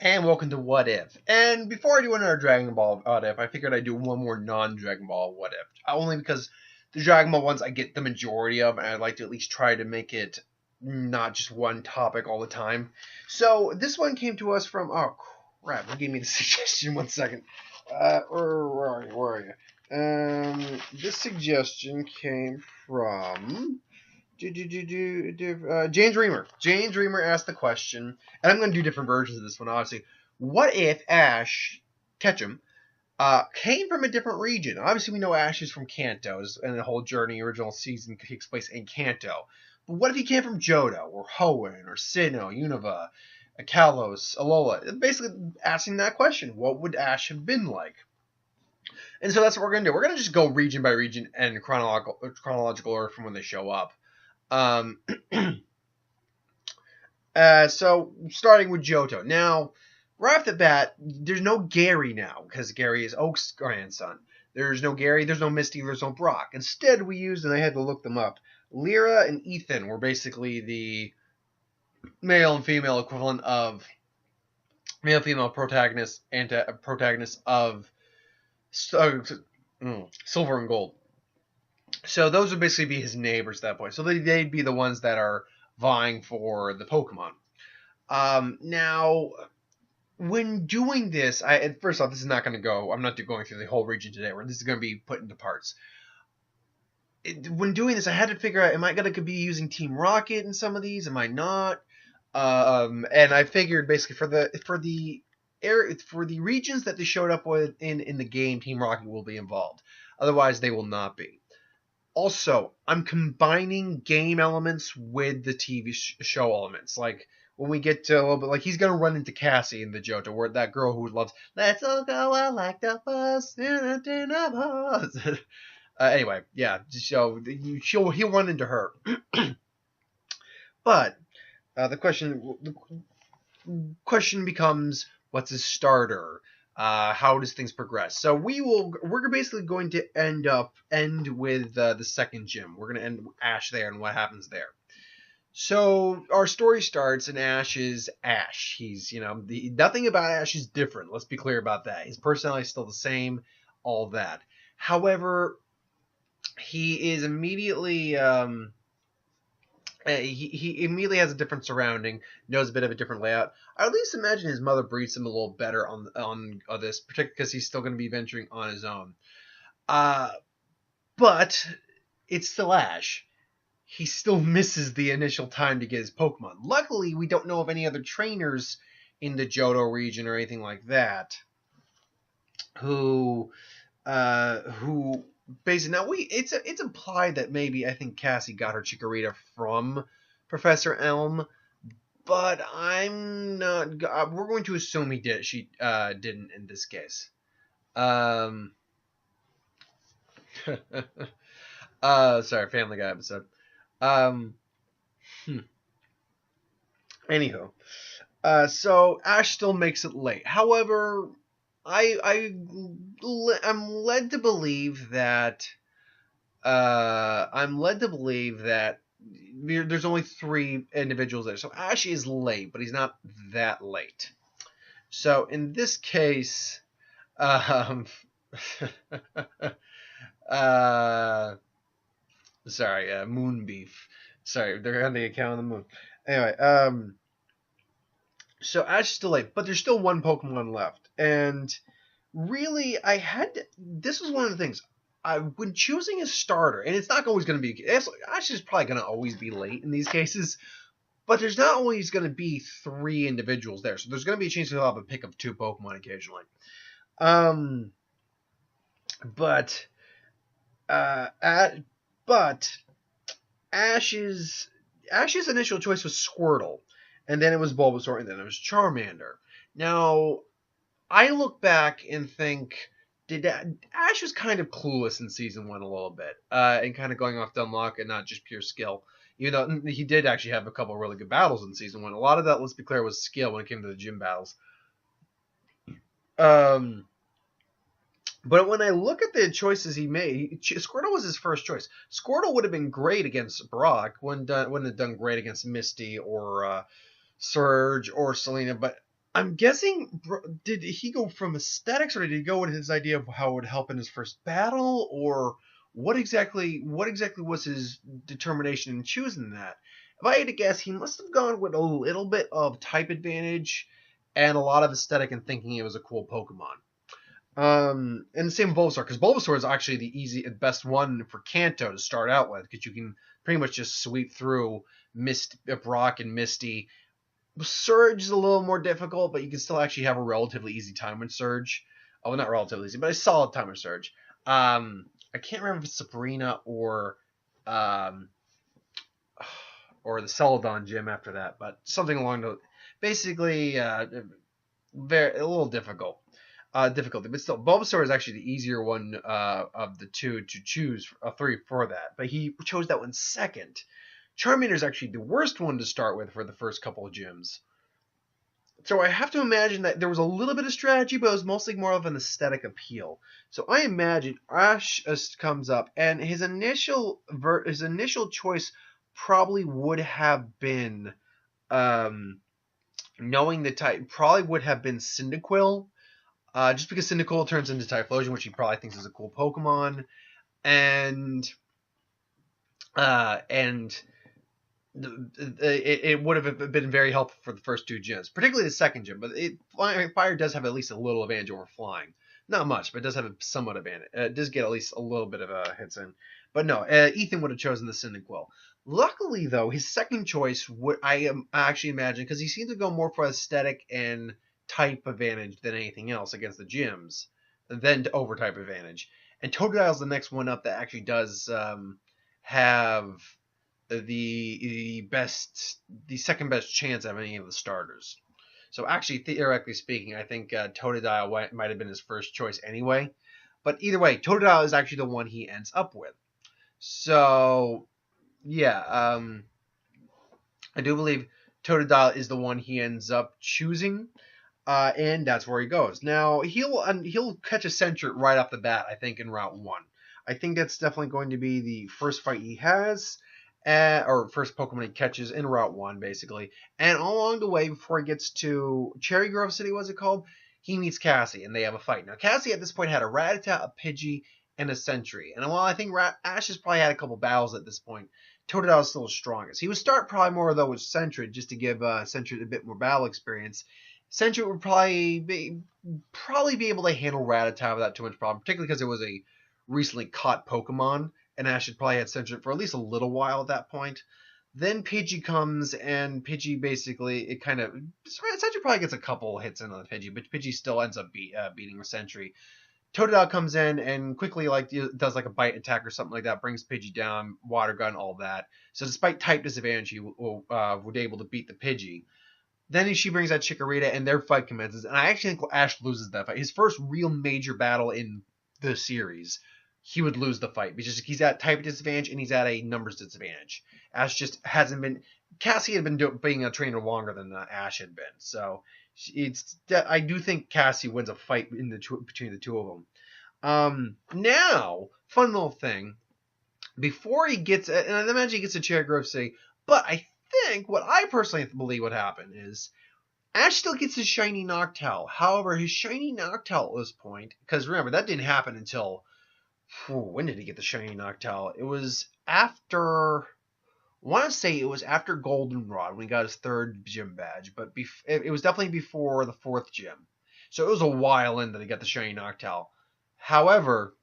And welcome to What If. And before I do another Dragon Ball What If, I figured I'd do one more non-Dragon Ball What If. Only because the Dragon Ball ones I get the majority of, and I'd like to at least try to make it not just one topic all the time. So this one came to us from, oh crap, who gave me the suggestion? 1 second. Where are you? Where are you? This suggestion came from James Reamer. James Reamer asked the question, and I'm going to do different versions of this one, obviously. What if Ash Ketchum came from a different region? Obviously, we know Ash is from Kanto, and the whole Journey original season takes place in Kanto. But what if he came from Johto, or Hoenn, or Sinnoh, Unova, Kalos, Alola? Basically, asking that question: what would Ash have been like? And so that's what we're going to do. We're going to just go region by region and chronological order from when they show up. So starting with Johto. Now, right off the bat, there's no Gary now, because Gary is Oak's grandson. There's no Gary, there's no Misty, there's no Brock. Instead, we used, and I had to look them up, Lyra and Ethan were basically the male and female equivalent of male-female protagonists and protagonists of Silver and Gold. So those would basically be his neighbors at that point. So they'd be the ones that are vying for the Pokemon. Now, when doing this, first off, this is not going to go. I'm not going through the whole region today. This is going to be put into parts. When doing this, I had to figure out: am I going to be using Team Rocket in some of these? Am I not? And I figured basically for the regions that they showed up with in the game, Team Rocket will be involved. Otherwise, they will not be. Also, I'm combining game elements with the TV show elements. Like, when we get to a little bit, like, he's going to run into Cassie in the Johto, where that girl who loves, let's all go out like the bus, anyway, yeah, so he'll run into her. But the question becomes, what's his starter? How does things progress? So we're basically going to end with the second gym. We're going to end Ash there and what happens there. So our story starts, and Ash is Ash. He's, nothing about Ash is different. Let's be clear about that. His personality is still the same, all that. However, he is immediately he immediately has a different surrounding, knows a bit of a different layout. I at least imagine his mother breeds him a little better on this, particularly because he's still going to be venturing on his own. But it's still Ash. He still misses the initial time to get his Pokemon. Luckily, we don't know of any other trainers in the Johto region or anything like that who basically, now it's implied that maybe I think Cassie got her Chikorita from Professor Elm, but I'm not. We're going to assume he did. She didn't in this case. Sorry, Family Guy episode. Anywho, so Ash still makes it late. However, I'm led to believe that there's only 3 individuals there. So Ash is late, but he's not that late. So in this case, sorry, Moonbeef. Sorry, they're on the account of the moon. Anyway, so Ash is still late, but there's still 1 Pokemon left. And really, this was one of the things. When choosing a starter, and it's not always going to be, Ash is probably going to always be late in these cases, but there's not always going to be 3 individuals there. So there's going to be a chance to have a pick of 2 Pokemon occasionally. But Ash's initial choice was Squirtle, and then it was Bulbasaur, and then it was Charmander. Now, I look back and think, Ash was kind of clueless in Season 1 a little bit, and kind of going off dumb luck and not just pure skill. Even though he did actually have a couple of really good battles in Season 1. A lot of that, let's be clear, was skill when it came to the gym battles. But when I look at the choices he made, Squirtle was his first choice. Squirtle would have been great against Brock, wouldn't have done great against Misty or Surge or Selena, but I'm guessing, did he go from aesthetics, or did he go with his idea of how it would help in his first battle, or what exactly was his determination in choosing that? If I had to guess, he must have gone with a little bit of type advantage and a lot of aesthetic and thinking it was a cool Pokemon. And the same with Bulbasaur, because Bulbasaur is actually the best one for Kanto to start out with, because you can pretty much just sweep through Brock and Misty. Surge is a little more difficult, but you can still actually have a relatively easy time with Surge. Oh, not relatively easy, but a solid time with Surge. I can't remember if it's Sabrina um, or the Celadon gym after that, but something along the basically very a little difficulty, but still, Bulbasaur is actually the easier one of the two to choose, three for that. But he chose that one second. Charmander is actually the worst one to start with for the first couple of gyms. So I have to imagine that there was a little bit of strategy, but it was mostly more of an aesthetic appeal. So I imagine Ash comes up, and his initial choice probably would have been, knowing the type, probably would have been Cyndaquil, just because Cyndaquil turns into Typhlosion, which he probably thinks is a cool Pokemon, and it would have been very helpful for the first two gyms, particularly the second gym. But Fire does have at least a little advantage over Flying. Not much, but it does have a somewhat advantage. It does get at least a little bit of hits in. But no, Ethan would have chosen the Cyndaquil. Luckily, though, his second choice I actually imagine, because he seems to go more for aesthetic and type advantage than anything else against the gyms, than to over type advantage. And Totodile's the next one up that actually does have the second best chance of any of the starters. So actually, theoretically speaking, I think Totodile might have been his first choice anyway. But either way, Totodile is actually the one he ends up with. So yeah, I do believe Totodile is the one he ends up choosing, and that's where he goes. Now he'll catch a Sentret right off the bat, I think, in Route 1. I think that's definitely going to be the first fight he has, or first Pokemon he catches in Route 1, basically. And along the way, before he gets to Cherry Grove City, what's it called? He meets Cassie, and they have a fight. Now, Cassie at this point had a Rattata, a Pidgey, and a Sentry. And while I think Ash has probably had a couple battles at this point, Totodile is still the strongest. He would start probably more, though, with Sentry, just to give Sentry a bit more battle experience. Sentry would probably be able to handle Rattata without too much problem, particularly because it was a recently caught Pokemon, and Ash had probably had Sentret for at least a little while at that point. Then Pidgey comes, and Pidgey basically, Sentret probably gets a couple hits in on the Pidgey, but Pidgey still ends up beating Sentry. Totodile comes in and quickly does like a bite attack or something like that, brings Pidgey down, water gun, all that. So despite type disadvantage, he was able to beat the Pidgey. Then she brings out Chikorita, and their fight commences. And I actually think Ash loses that fight. His first real major battle in the series, he would lose the fight because he's at type disadvantage and he's at a numbers disadvantage. Ash just hasn't been. Cassie had been being a trainer longer than Ash had been, so I do think Cassie wins a fight between the two of them. Now, fun little thing. Before he gets, and I imagine he gets to Cherry Grove City, but I think what I personally believe would happen is Ash still gets his shiny Noctowl. However, his shiny Noctowl at this point, because remember, that didn't happen until, when did he get the shiny Noctowl? It was after, I want to say it was after Goldenrod when he got his third gym badge, but it was definitely before the fourth gym. So it was a while in that he got the shiny Noctowl. However,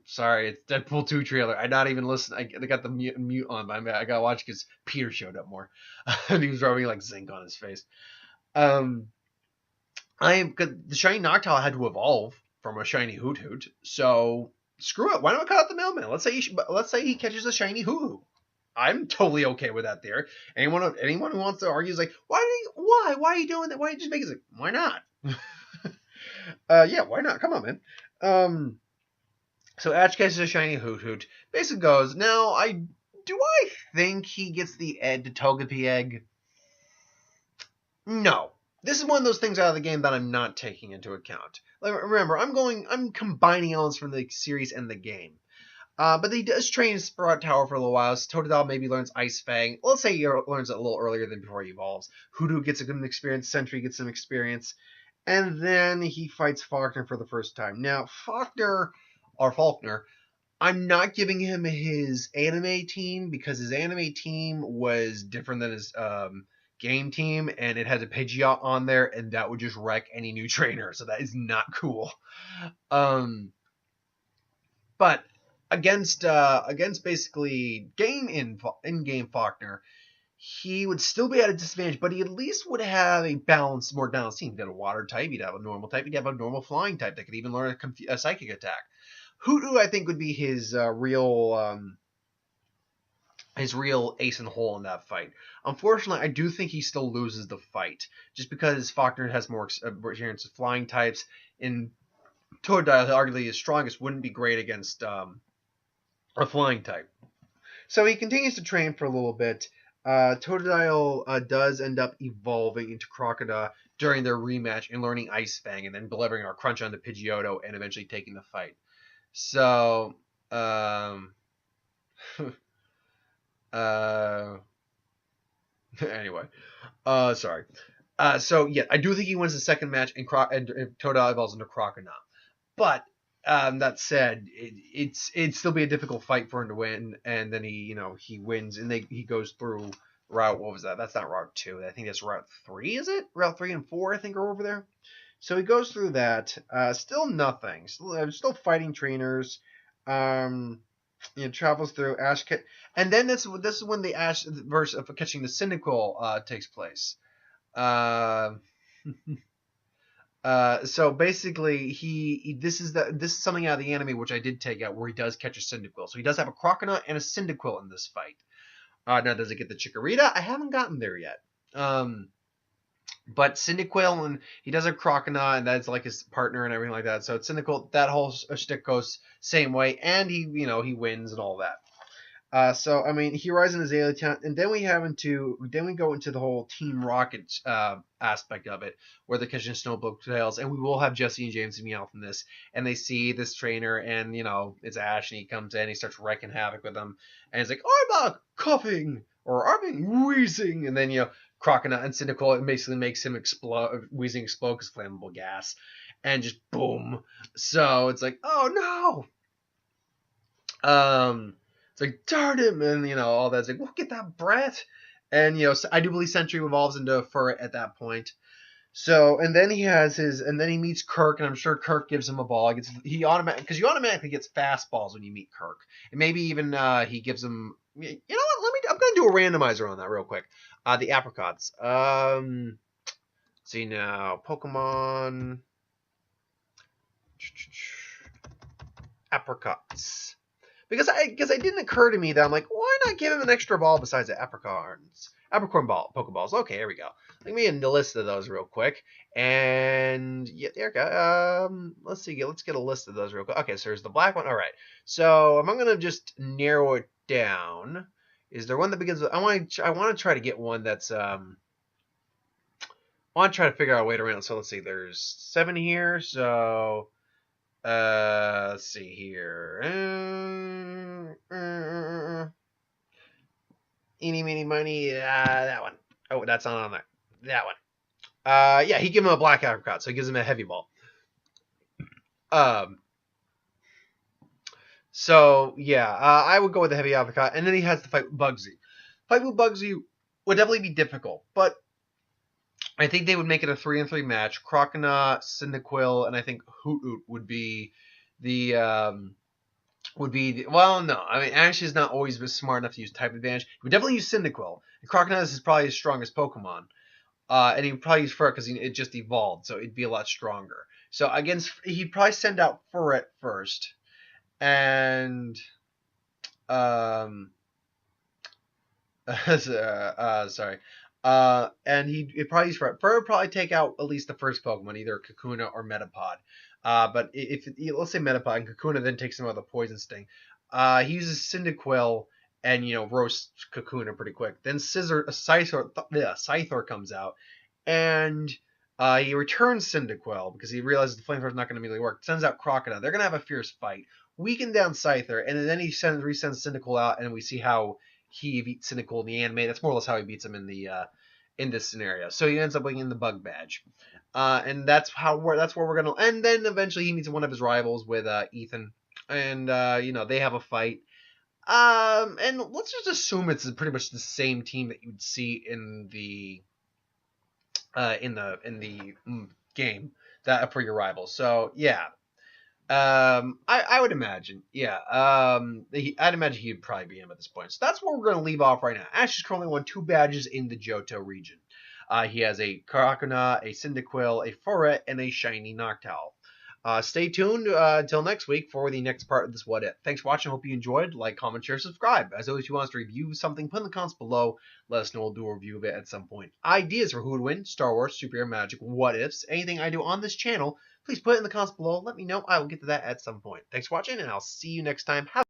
sorry, it's Deadpool 2 trailer. I not even listen. I got the mute on, but I gotta watch because Peter showed up more, and he was rubbing like zinc on his face. The shiny Noctowl had to evolve from a shiny Hoot, so screw it. Why not cut out the mailman? Let's say he catches a shiny Hoo. I'm totally okay with that. There, anyone who wants to argue is like, why are you doing that? Why don't you just make it? Like, why not? Yeah, why not? Come on, man. So Ash catches a shiny Hoot. Basically goes, now, I think he gets the Ed to Togepi egg? No. This is one of those things out of the game that I'm not taking into account. Like, remember, I'm combining elements from the series and the game. But he does train Sprout Tower for a little while. So Totodile maybe learns Ice Fang. Let's say he learns it a little earlier than before he evolves. Hoodoo gets a good experience. Sentry gets some experience. And then he fights Faulkner for the first time. Now, Faulkner, I'm not giving him his anime team because his anime team was different than his game team, and it had a Pidgeot on there, and that would just wreck any new trainer. So that is not cool. But against basically in-game Faulkner, he would still be at a disadvantage, but he at least would have a more balanced team. He'd have a water type, he'd have a normal type, he'd have a normal flying type that could even learn a psychic attack. Hoodoo, I think, would be his real ace in the hole in that fight. Unfortunately, I do think he still loses the fight, just because Faulkner has more experience with flying types, and Totodile, arguably his strongest, wouldn't be great against a flying type. So he continues to train for a little bit. Totodile does end up evolving into Crocodile during their rematch and learning Ice Fang, and then delivering our crunch onto Pidgeotto and eventually taking the fight. So, anyway, sorry. So yeah, I do think he wins the second match, and Totodile evolves into Crocodile. But that said, it'd still be a difficult fight for him to win, and then he wins, and he goes through route. What was that? That's not route 2. I think that's route 3. Is it route 3 and 4? I think are over there. So he goes through that. Still nothing. Still fighting trainers. Travels through Ash, and then this is when the Ash verse of catching the Cyndaquil takes place. So basically, this is something out of the anime which I did take out, where he does catch a Cyndaquil. So he does have a Croconaw and a Cyndaquil in this fight. Now, does it get the Chikorita? I haven't gotten there yet. But Cyndaquil, and he does have Croconaw, and that's like his partner and everything like that. So Cyndaquil, that whole shtick goes same way, and he wins and all that. So I mean, he rises in Azalea Town, and then we go into the whole Team Rocket aspect of it, where they're catching Snowblow tails, and we will have Jesse and James and Meowth in this, and they see this trainer, and it's Ash, and he comes in, he starts wrecking havoc with them, and he's like, I'm coughing, or I'm wheezing, and then Croconaw and Cyndaquil basically makes him wheezing explode because flammable gas, and just boom. So it's like, oh no. It's like, darn him, and all that. It's like, well, get that brat. And I do believe Sentry evolves into a Furret at that point. So, and then he meets Kirk, and I'm sure Kirk gives him a ball. Because you automatically gets fastballs when you meet Kirk, and maybe even he gives him. You know what? I'm gonna do a randomizer on that real quick. The apricots. See now, Pokemon apricots. Because it didn't occur to me that I'm like, why not give him an extra ball besides the apricorn ball, Pokeballs. Okay, here we go. Let me get a list of those real quick. And yeah, there we go. Let's see. Let's get a list of those real quick. Okay, so there's the black one. All right. So I'm gonna just narrow it down. Is there one that begins with? I want to try to get one that's I want to try to figure out a way to around. So let's see. There's 7 here. So let's see here. Eeny, meeny, miny. That one. Oh, that's not on there. That one. Yeah, he gives him a black apricot, so he gives him a heavy ball. So yeah, I would go with the heavy apricot, and then he has to fight with Bugsy. Fight with Bugsy would definitely be difficult, but I think they would make it a 3-on-3 match. Croconaw, Cyndaquil, and I think Hoot would be the well, no. I mean, Ash is not always smart enough to use type advantage. He would definitely use Cyndaquil. And Croconaw is probably his strongest Pokemon. And he would probably use Furret because it just evolved, so it'd be a lot stronger. So he'd probably send out Furret first. And sorry. And he'd probably use Furret. Furret would probably take out at least the first Pokemon, either Kakuna or Metapod. But if let's say Metapod and Kakuna then takes some of the Poison Sting, he uses Cyndaquil and roasts Kakuna pretty quick. Then Scyther comes out, and he returns Cyndaquil because he realizes the Flamethrower is not going to immediately work. Sends out Crocodile. They're going to have a fierce fight weaken down Scyther, and then he resends Cynical out, and we see how he beats Cynical in the anime. That's more or less how he beats him in this scenario. So he ends up winning the Bug Badge, and that's where we're gonna. And then eventually he meets one of his rivals with Ethan, and they have a fight. And let's just assume it's pretty much the same team that you'd see in the game that for your rivals. So yeah, I would imagine, yeah. I'd imagine he'd probably be him at this point. So that's where we're going to leave off right now. Ash has currently won 2 badges in the Johto region. He has a Karakuna, a Cyndaquil, a Foret, and a Shiny Noctowl. Stay tuned until next week for the next part of this What If. Thanks for watching. Hope you enjoyed. Like, comment, share, subscribe. As always, if you want us to review something, put in the comments below. Let us know. We'll do a review of it at some point. Ideas for who would win, Star Wars, Superhero Magic, What Ifs, anything I do on this channel, please put it in the comments below. Let me know. I will get to that at some point. Thanks for watching, and I'll see you next time. Have